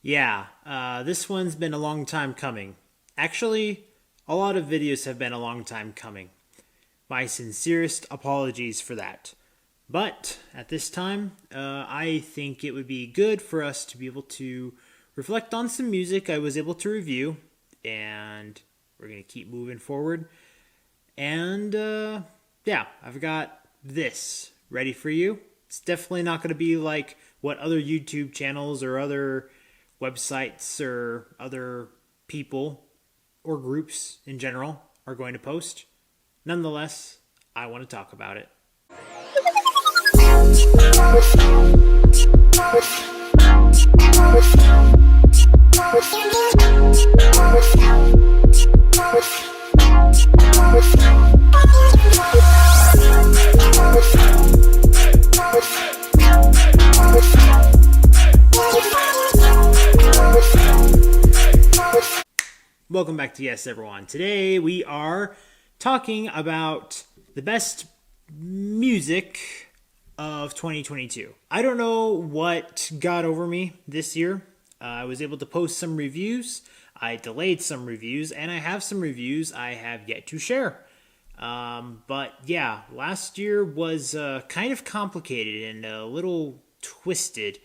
Yeah, this one's been a long time coming. Actually, a lot of videos have been a long time coming. My sincerest apologies for that. But at this time, I think it would be good for us to be able to reflect on some music I was able to review, and we're going to keep moving forward. And yeah, I've got this ready for you. It's definitely not going to be like what other YouTube channels or other websites or other people or groups in general are going to post. Nonetheless, I want to talk about it. Welcome back to Yes Everyone. Today we are talking about the best music of 2022. I don't know what got over me this year. I was able to post some reviews. I delayed some reviews, and I have some reviews I have yet to share. But yeah, last year was kind of complicated and a little twisted.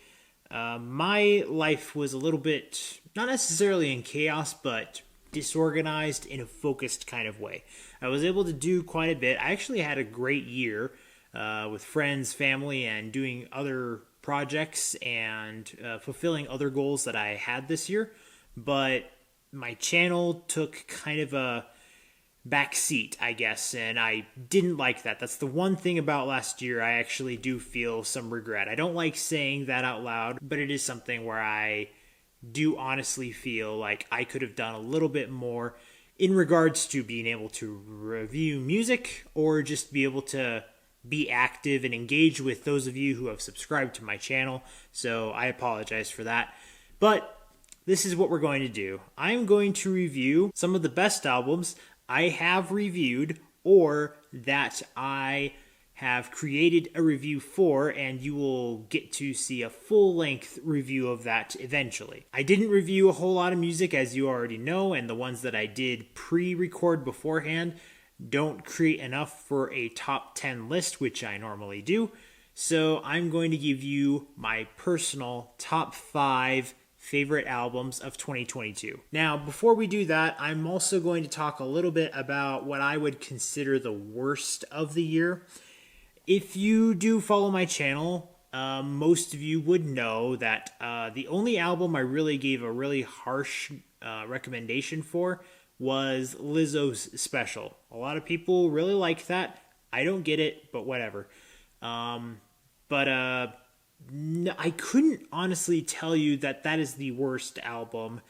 My life was a little bit, not necessarily in chaos, but disorganized in a focused kind of way. I was able to do quite a bit. I actually had a great year with friends, family, and doing other projects and fulfilling other goals that I had this year. But my channel took kind of a back seat, I guess, and I didn't like that. That's the one thing about last year I actually do feel some regret. I don't like saying that out loud, but it is something where I do honestly feel like I could have done a little bit more in regards to being able to review music or just be able to be active and engage with those of you who have subscribed to my channel. So I apologize for that. But this is what we're going to do. I'm going to review some of the best albums I have reviewed or that I have created a review for, and you will get to see a full-length review of that eventually. I didn't review a whole lot of music, as you already know, and the ones that I did pre-record beforehand don't create enough for a top 10 list, which I normally do. So I'm going to give you my personal top 5 favorite albums of 2022. Now, before we do that, I'm also going to talk a little bit about what I would consider the worst of the year. If you do follow my channel, most of you would know that the only album I really gave a really harsh recommendation for was Lizzo's Special. A lot of people really like that. I don't get it, but whatever. I couldn't honestly tell you that that is the worst album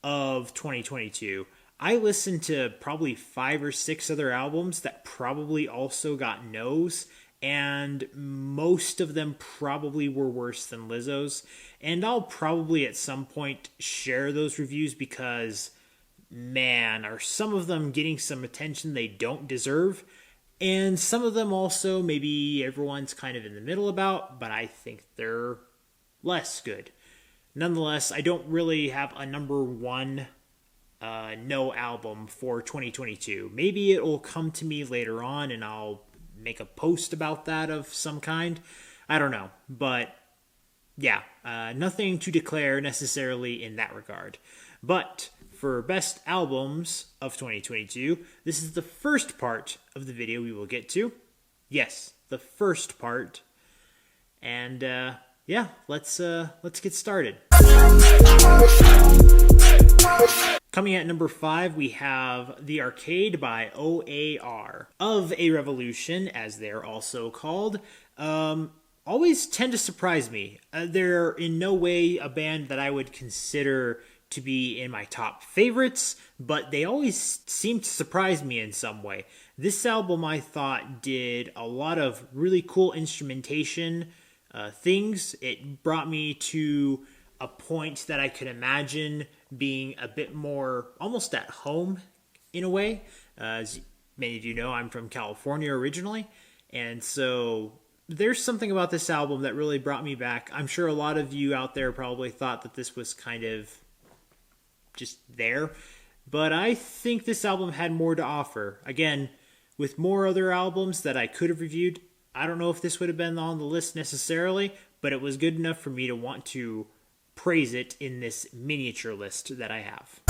of 2022. I listened to probably 5 or 6 other albums that probably also got no's, and most of them probably were worse than Lizzo's. And I'll probably at some point share those reviews because, man, are some of them getting some attention they don't deserve. And some of them also maybe everyone's kind of in the middle about, but I think they're less good. Nonetheless, I don't really have a number one no album for 2022. Maybe it will come to me later on and I'll make a post about that of some kind. I don't know. But yeah, nothing to declare necessarily in that regard. But for best albums of 2022, this is the first part of the video we will get to. Yes, the first part. And yeah, let's get started. Coming at number 5, we have The Arcade by OAR. Of a Revolution, as they're also called, always tend to surprise me. They're in no way a band that I would consider to be in my top favorites, but they always seem to surprise me in some way. This album, I thought, did a lot of really cool instrumentation things. It brought me to a point that I could imagine being a bit more almost at home in a way. As many of you know, I'm from California originally, and so there's something about this album that really brought me back. I'm sure a lot of you out there probably thought that this was kind of just there, but I think this album had more to offer. Again, with more other albums that I could have reviewed, I don't know if this would have been on the list necessarily, but it was good enough for me to want to praise it in this miniature list that I have.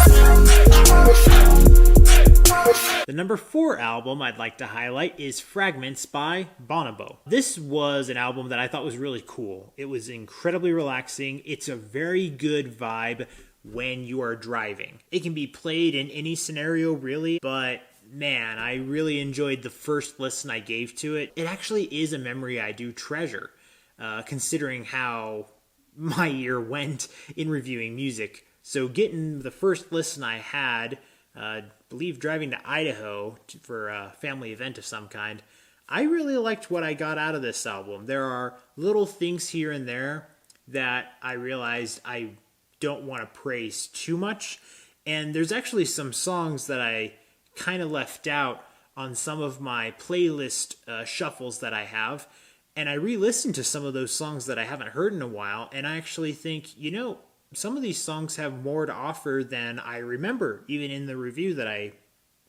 The number 4 album I'd like to highlight is Fragments by Bonobo. This was an album that I thought was really cool. It was incredibly relaxing. It's a very good vibe when you are driving. It can be played in any scenario really, but man, I really enjoyed the first listen I gave to it. It actually is a memory I do treasure, considering how my year went in reviewing music. So getting the first listen I had, I believe driving to Idaho for a family event of some kind, I really liked what I got out of this album. There are little things here and there that I realized I don't want to praise too much. And there's actually some songs that I kind of left out on some of my playlist shuffles that I have. And I re-listened to some of those songs that I haven't heard in a while. And I actually think, you know, some of these songs have more to offer than I remember, even in the review that I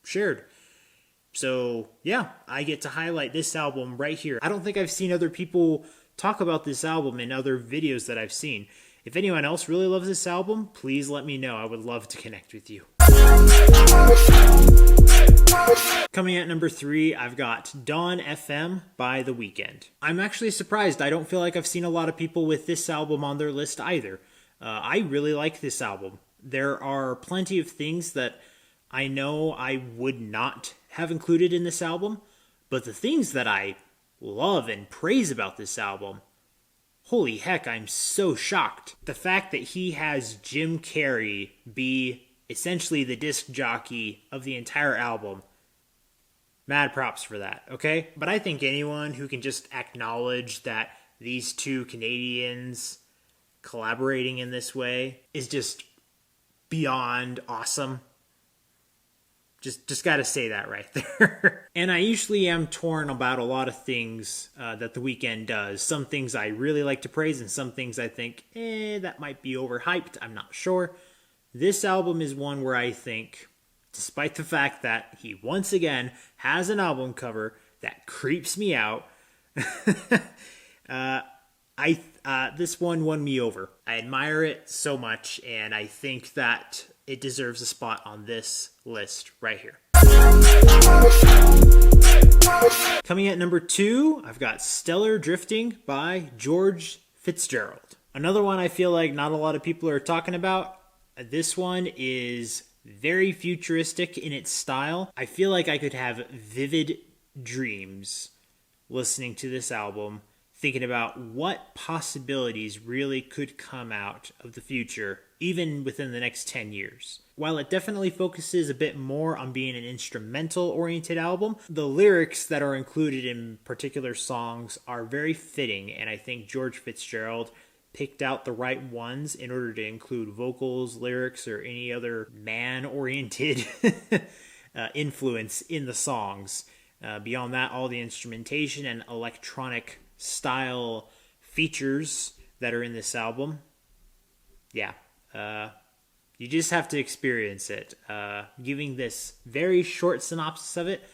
shared. So, yeah, I get to highlight this album right here. I don't think I've seen other people talk about this album in other videos that I've seen. If anyone else really loves this album, please let me know. I would love to connect with you. Coming at number 3, I've got Dawn FM by The WEEKND. I'm actually surprised. I don't feel like I've seen a lot of people with this album on their list either. I really like this album. There are plenty of things that I know I would not have included in this album, but the things that I love and praise about this album, holy heck, I'm so shocked. The fact that he has Jim Carrey be essentially the disc jockey of the entire album, mad props for that, okay? But I think anyone who can just acknowledge that these two Canadians collaborating in this way is just beyond awesome. Just got to say that right there. And I usually am torn about a lot of things that The WEEKND does. Some things I really like to praise and some things I think, that might be overhyped. I'm not sure. This album is one where I think, despite the fact that he once again has an album cover that creeps me out, this one won me over. I admire it so much, and I think that it deserves a spot on this list right here. Coming at number 2, I've got Stellar Drifting by George FITZGERALD. Another one I feel like not a lot of people are talking about. This one is very futuristic in its style. I feel like I could have vivid dreams listening to this album, thinking about what possibilities really could come out of the future, even within the next 10 years. While it definitely focuses a bit more on being an instrumental-oriented album, the lyrics that are included in particular songs are very fitting, and I think George FITZGERALD picked out the right ones in order to include vocals, lyrics, or any other man-oriented influence in the songs. Beyond that, all the instrumentation and electronic style features that are in this album, yeah, you just have to experience it. Giving this very short synopsis of it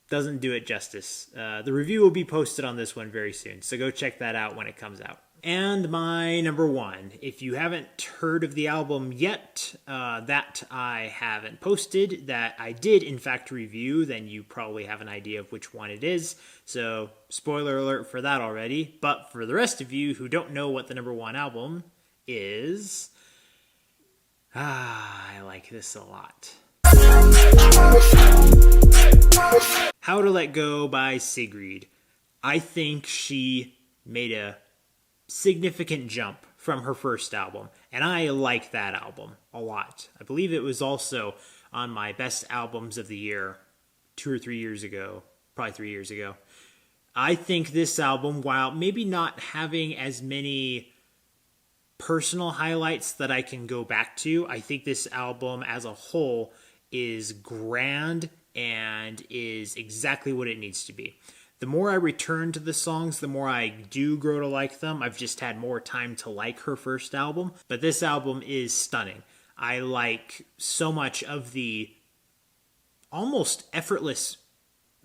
doesn't do it justice. The review will be posted on this one very soon, so go check that out when it comes out. And my number 1, if you haven't heard of the album yet, that I haven't posted, that I did in fact review, then you probably have an idea of which one it is. So spoiler alert for that already. But for the rest of you who don't know what the number 1 album is, I like this a lot. How to Let Go by SIGRID. I think she made a significant jump from her first album, and I like that album a lot. I believe it was also on my best albums of the year 2 or 3 years ago, probably 3 years ago. I think this album, while maybe not having as many personal highlights that I can go back to, I think this album as a whole is grand and is exactly what it needs to be. The more I return to the songs, the more I do grow to like them. I've just had more time to like her first album. But this album is stunning. I like so much of the almost effortless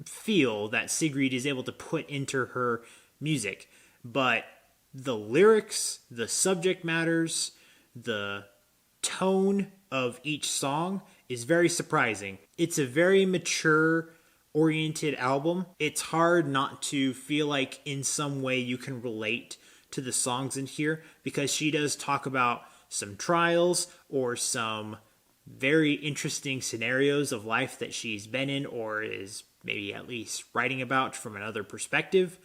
feel that SIGRID is able to put into her music. But the lyrics, the subject matters, the tone of each song is very surprising. It's a very mature oriented album. It's hard not to feel like in some way you can relate to the songs in here, because she does talk about some trials or some very interesting scenarios of life that she's been in or is maybe at least writing about from another perspective.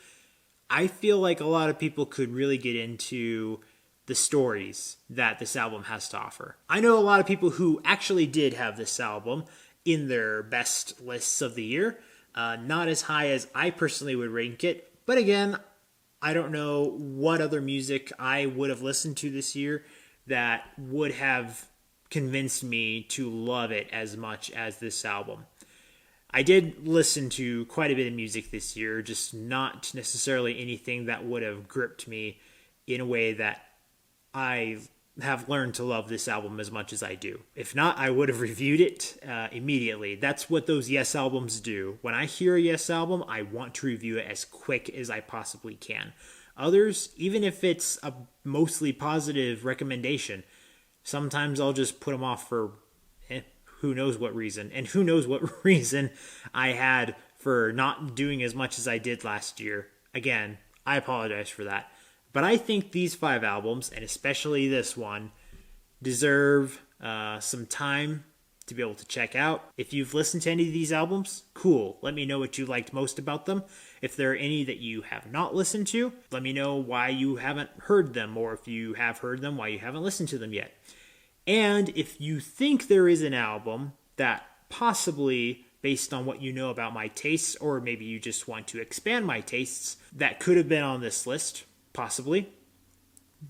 I feel like a lot of people could really get into the stories that this album has to offer. I know a lot of people who actually did have this album in their best lists of the year. Not as high as I personally would rank it. But again, I don't know what other music I would have listened to this year that would have convinced me to love it as much as this album. I did listen to quite a bit of music this year, just not necessarily anything that would have gripped me in a way that I have learned to love this album as much as I do. If not, I would have reviewed it immediately. That's what those Yes albums do. When I hear a Yes album, I want to review it as quick as I possibly can. Others, even if it's a mostly positive recommendation, sometimes I'll just put them off for who knows what reason. And who knows what reason I had for not doing as much as I did last year. Again, I apologize for that. But I think these 5 albums, and especially this one, deserve some time to be able to check out. If you've listened to any of these albums, cool. Let me know what you liked most about them. If there are any that you have not listened to, let me know why you haven't heard them, or if you have heard them, why you haven't listened to them yet. And if you think there is an album that possibly, based on what you know about my tastes, or maybe you just want to expand my tastes, that could have been on this list, possibly,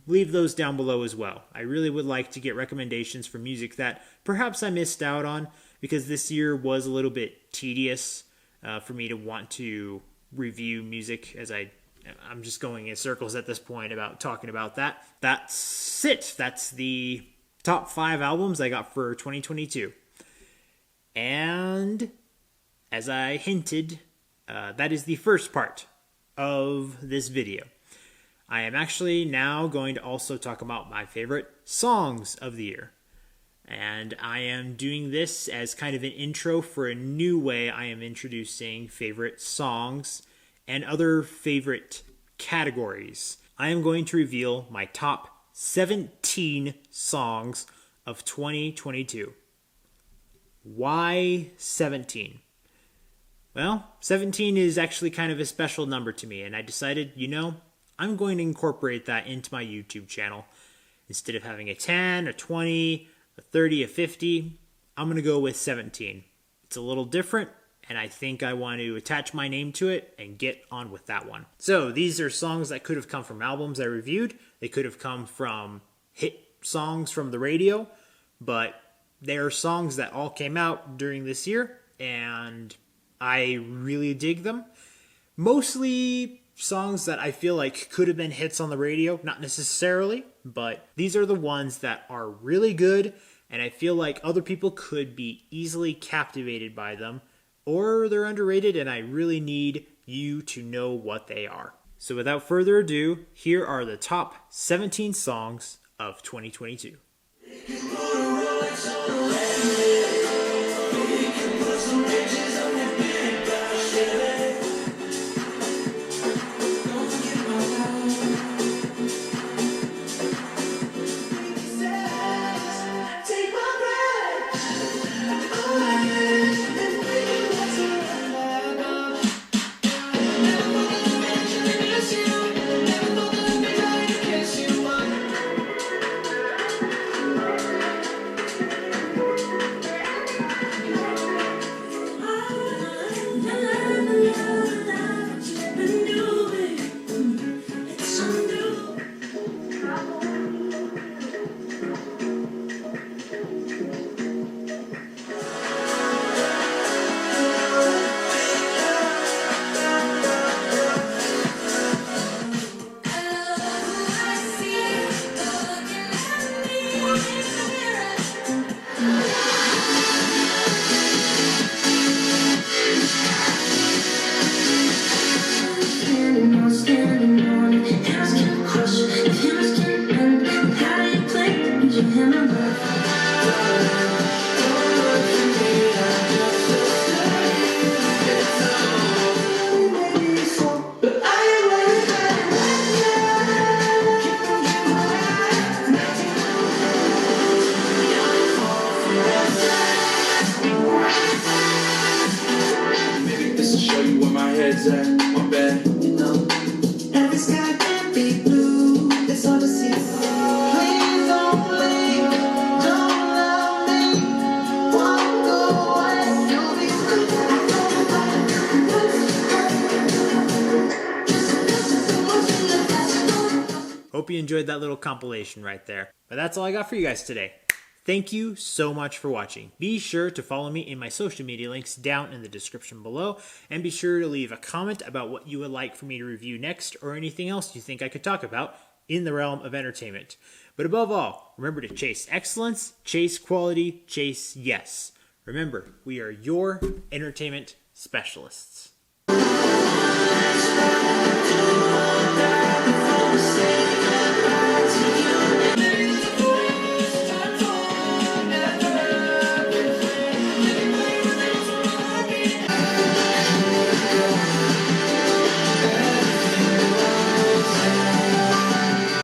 leave those down below as well. I really would like to get recommendations for music that perhaps I missed out on, because this year was a little bit tedious for me to want to review music, as I'm just going in circles at this point about talking about that. That's it. That's the top 5 albums I got for 2022. And as I hinted, that is the first part of this video. I am actually now going to also talk about my favorite songs of the year. And I am doing this as kind of an intro for a new way I am introducing favorite songs and other favorite categories. I am going to reveal my top 17 songs of 2022. Why 17? Well, 17 is actually kind of a special number to me, and I decided, I'm going to incorporate that into my YouTube channel. Instead of having a 10, a 20, a 30, a 50, I'm going to go with 17. It's a little different, and I think I want to attach my name to it and get on with that one. So these are songs that could have come from albums I reviewed. They could have come from hit songs from the radio, but they are songs that all came out during this year, and I really dig them. Mostly songs that I feel like could have been hits on the radio, not necessarily, but these are the ones that are really good, and I feel like other people could be easily captivated by them, or they're underrated, and I really need you to know what they are. So without further ado, here are the top 17 songs of 2022. Hope you enjoyed that little compilation right there. But that's all I got for you guys today. Thank you so much for watching. Be sure to follow me in my social media links down in the description below, and be sure to leave a comment about what you would like for me to review next or anything else you think I could talk about in the realm of entertainment. But above all, remember to chase excellence, chase quality, chase yes. Remember, we are your entertainment specialists. Before we say goodbye to you.